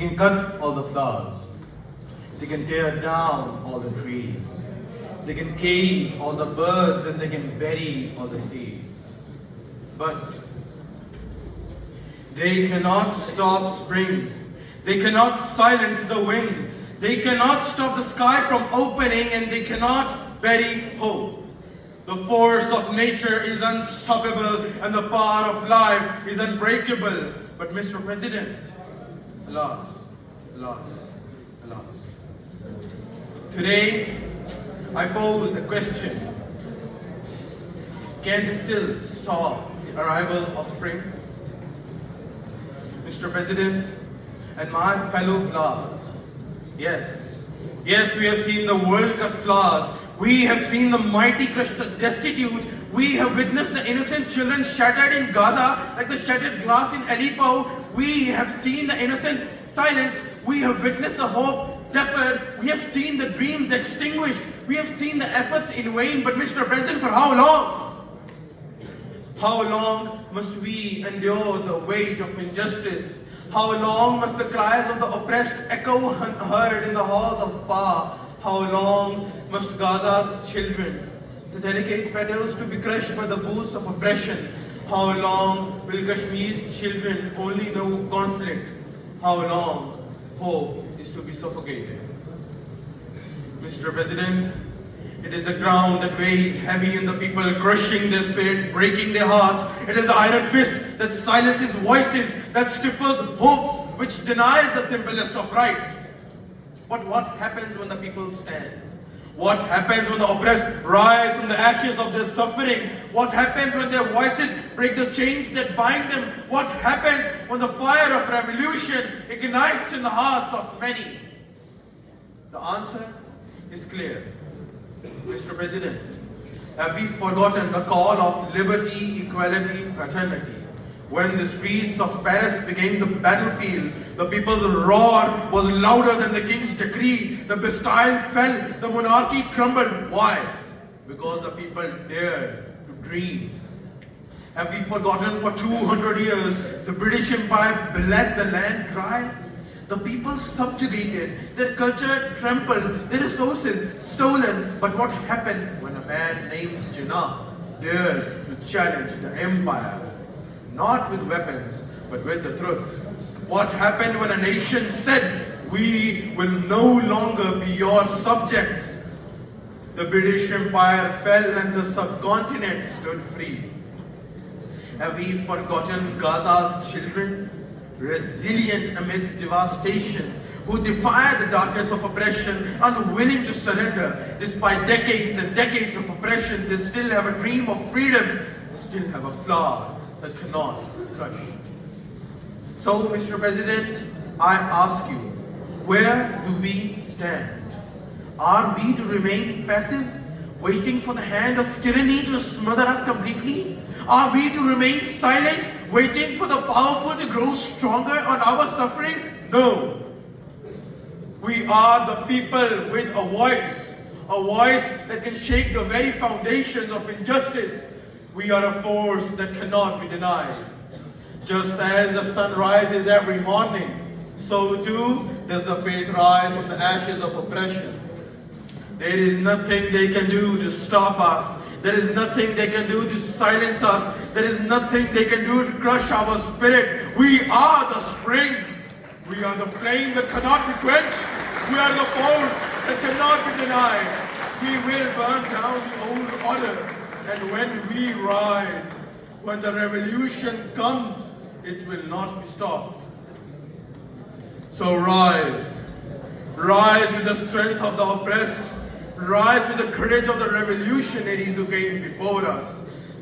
can cut all the flowers. They can tear down all the trees. They can cage all the birds and they can bury all the seeds. But they cannot stop spring. They cannot silence the wind. They cannot stop the sky from opening, and they cannot bury hope. The force of nature is unstoppable and the power of life is unbreakable. But Mr. President, alas, alas, alas. Today, I pose a question. Can they still stop the arrival of spring? Mr. President and my fellow flowers, yes, we have seen the World Cup flowers. We have seen the mighty crushed the destitute. We have witnessed the innocent children shattered in Gaza like the shattered glass in Aleppo. We have seen the innocent silenced. We have witnessed the hope deferred. We have seen the dreams extinguished. We have seen the efforts in vain. But Mr. President, for how long? How long must we endure the weight of injustice? How long must the cries of the oppressed echo heard in the halls of power? How long must Gaza's children, the delicate petals, to be crushed by the boots of oppression? How long will Kashmir's children only know conflict? How long hope is to be suffocated? Mr. President, it is the ground that weighs heavy in the people, crushing their spirit, breaking their hearts. It is the iron fist that silences voices, that stifles hopes, which denies the simplest of rights. But what happens when the people stand? What happens when the oppressed rise from the ashes of their suffering? What happens when their voices break the chains that bind them? What happens when the fire of revolution ignites in the hearts of many? The answer is clear. Mr. President, have we forgotten the call of liberty, equality, fraternity? When the streets of Paris became the battlefield, the people's roar was louder than the king's decree. The Bastille fell, the monarchy crumbled. Why? Because the people dared to dream. Have we forgotten for 200 years the British Empire bled the land dry? The people subjugated, their culture trampled, their resources stolen. But what happened when a man named Jinnah dared to challenge the empire? Not with weapons, but with the truth. What happened when a nation said, "We will no longer be your subjects"? The British Empire fell and the subcontinent stood free. Have we forgotten Gaza's children, resilient amidst devastation, who defied the darkness of oppression, unwilling to surrender? Despite decades and decades of oppression, they still have a dream of freedom. They still have a flower that cannot be crushed. So, Mr. President, I ask you, where do we stand? Are we to remain passive, waiting for the hand of tyranny to smother us completely? Are we to remain silent, waiting for the powerful to grow stronger on our suffering? No. We are the people with a voice that can shake the very foundations of injustice. We are a force that cannot be denied. Just as the sun rises every morning, so too does the faith rise from the ashes of oppression. There is nothing they can do to stop us. There is nothing they can do to silence us. There is nothing they can do to crush our spirit. We are the spring. We are the flame that cannot be quenched. We are the force that cannot be denied. We will burn down the old order. And when we rise, when the revolution comes, it will not be stopped. So rise. Rise with the strength of the oppressed. Rise with the courage of the revolutionaries who came before us.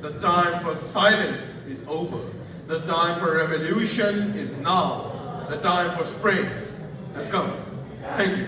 The time for silence is over. The time for revolution is now. The time for spring has come. Thank you.